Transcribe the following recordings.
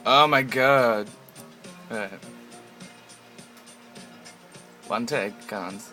Oh my god. Uh, One take, cons.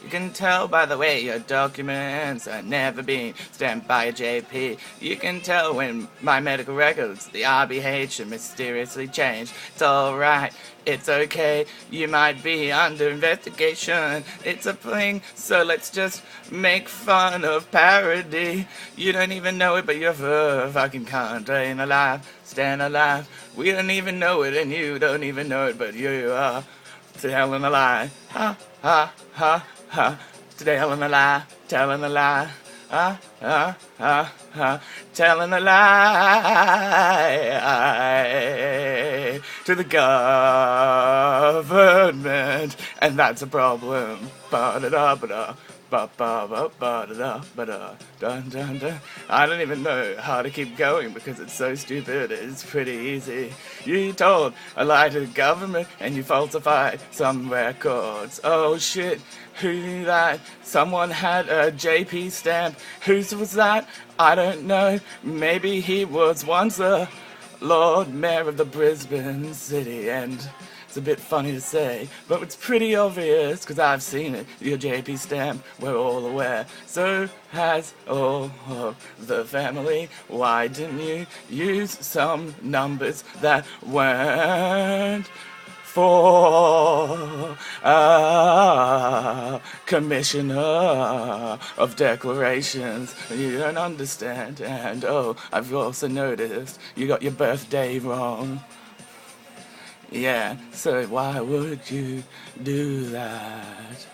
You can tell by the way your documents are never being stamped by a JP. You can tell when my medical records, the RBH, are mysteriously changed. It's alright, it's okay, you might be under investigation. It's a fling, so let's just make fun of parody. You don't even know it, but you're a fucking cunt. Ain't alive, stand alive. We don't even know it, and you don't even know it, but you are telling a lie. Ha, ha, ha. Ha, telling a lie, telling a lie, telling a lie to the government, and that's a problem. Ba-da-da-ba-da. Ba-ba-ba-ba-da-da-ba-da. I don't even know how to keep going because it's so stupid. It's pretty easy. You told a lie to the government and you falsified some records. Oh shit, who knew that? Someone had a JP stamp. Whose was that? I don't know. Maybe he was once a Lord Mayor of the Brisbane City, and it's a bit funny to say, but it's pretty obvious, because I've seen it. Your JP stamp, we're all aware. So has all of the family. Why didn't you use some numbers that weren't for a commissioner of declarations? You don't understand, and oh, I've also noticed you got your birthday wrong. Yeah, so why would you do that?